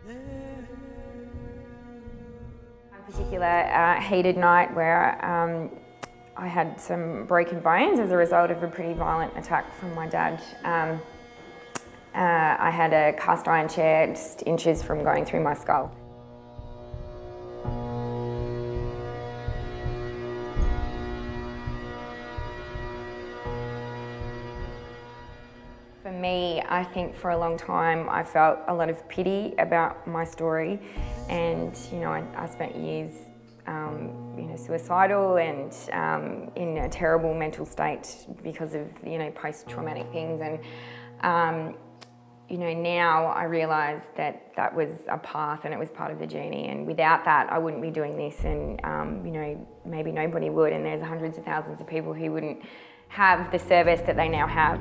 One particular heated night where I had some broken bones as a result of a pretty violent attack from my dad. I had a cast iron chair just inches from going through my skull. For me, I think for a long time I felt a lot of pity about my story, and I spent years suicidal and in a terrible mental state because of post-traumatic things, and now I realise that that was a path and it was part of the journey, and without that I wouldn't be doing this, and maybe nobody would, and there's hundreds of thousands of people who wouldn't have the service that they now have.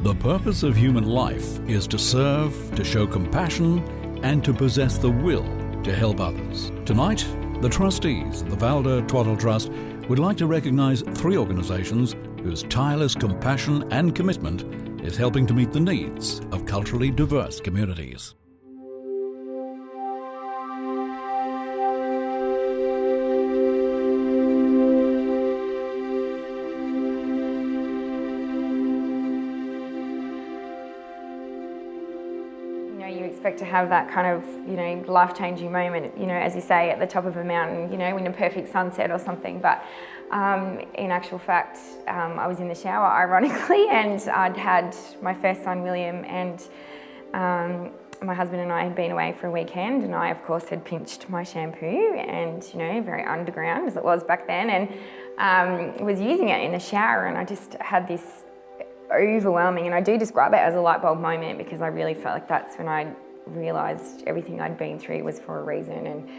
The purpose of human life is to serve, to show compassion, and to possess the will to help others. Tonight, the trustees of the Valda Twaddle Trust would like to recognise 3 organisations whose tireless compassion and commitment is helping to meet the needs of culturally diverse communities. You expect to have that kind of, life-changing moment, as you say, at the top of a mountain, in a perfect sunset or something. But in actual fact, I was in the shower, ironically, and I'd had my first son, William, and my husband and I had been away for a weekend, and I, of course, had pinched my shampoo and, very underground as it was back then, and was using it in the shower, and I just had this overwhelming, and I do describe it as a light bulb moment because I really felt like that's when I realised everything I'd been through was for a reason. And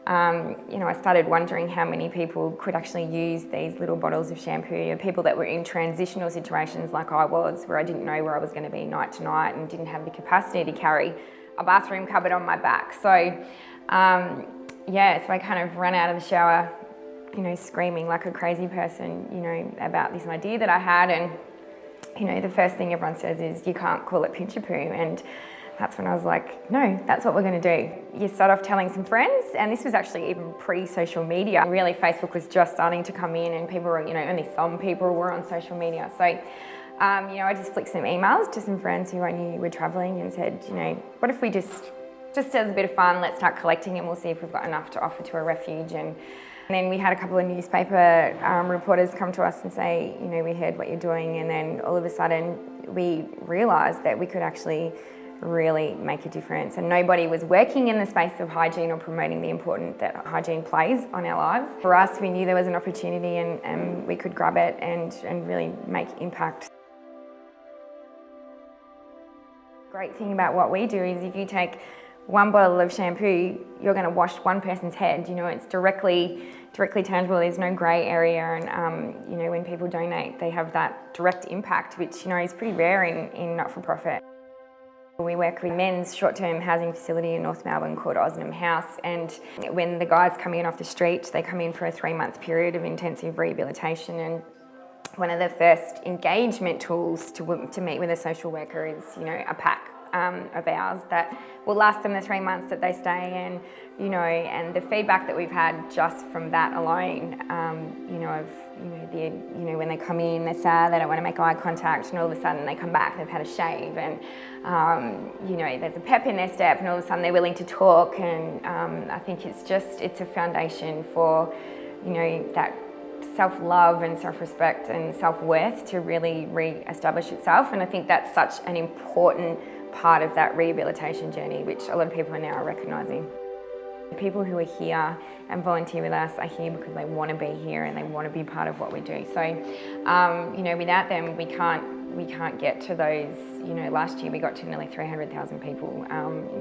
I started wondering how many people could actually use these little bottles of shampoo, people that were in transitional situations like I was, where I didn't know where I was going to be night to night and didn't have the capacity to carry a bathroom cupboard on my back. So so I kind of ran out of the shower, screaming like a crazy person, about this idea that I had. And the first thing everyone says is, you can't call it pinch a poo, and that's when I was like, no, that's what we're going to do. You start off telling some friends, and this was actually even pre-social media. Really, Facebook was just starting to come in, and people were, only some people were on social media. So, I just flicked some emails to some friends who I knew were travelling and said, what if we just as a bit of fun, let's start collecting, and we'll see if we've got enough to offer to a refuge. And then we had a couple of newspaper reporters come to us and say, we heard what you're doing, and then all of a sudden we realised that we could actually really make a difference. And nobody was working in the space of hygiene or promoting the importance that hygiene plays on our lives. For us, we knew there was an opportunity, and we could grab it and really make impact. Great thing about what we do is if you take one bottle of shampoo, you're going to wash one person's head. It's directly tangible. There's no grey area, and when people donate, they have that direct impact, which is pretty rare in not-for-profit. We work with men's short-term housing facility in North Melbourne called Osnum House, and when the guys come in off the street, they come in for a 3-month period of intensive rehabilitation, and one of the first engagement tools to meet with a social worker is, a pack of ours that will last them the 3 months that they stay, and and the feedback that we've had just from that alone, when they come in, they're sad, they don't want to make eye contact, and all of a sudden they come back, they've had a shave, and there's a pep in their step, and all of a sudden they're willing to talk, and I think it's a foundation for that self-love and self-respect and self-worth to really re-establish itself, and I think that's such an important part of that rehabilitation journey, which a lot of people are now recognising. The people who are here and volunteer with us are here because they want to be here and they want to be part of what we do. So, without them, we can't get to those. Last year we got to nearly 300,000 people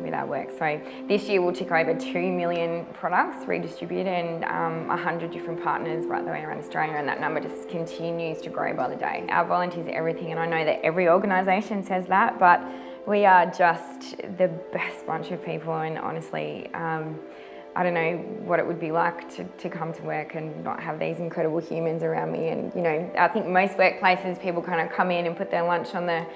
with our work. So this year we'll tick over 2 million products redistributed, and 100 different partners right the way around Australia, and that number just continues to grow by the day. Our volunteers are everything, and I know that every organisation says that, but we are just the best bunch of people, and honestly, I don't know what it would be like to come to work and not have these incredible humans around me. And you know, I think most workplaces, people kind of come in and put their lunch on the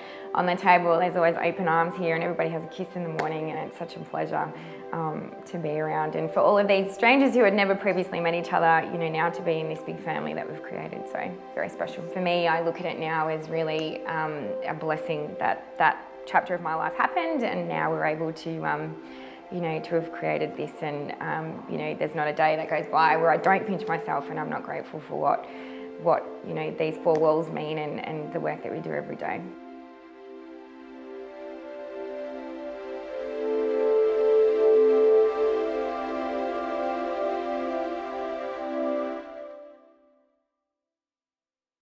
table. There's always open arms here, and everybody has a kiss in the morning, and it's such a pleasure to be around. And for all of these strangers who had never previously met each other, you know, now to be in this big family that we've created, so very special. For me, I look at it now as really a blessing that that chapter of my life happened, and now we're able to you know, to have created this. And you know, there's not a day that goes by where I don't pinch myself and I'm not grateful for what you know, these four walls mean and the work that we do every day.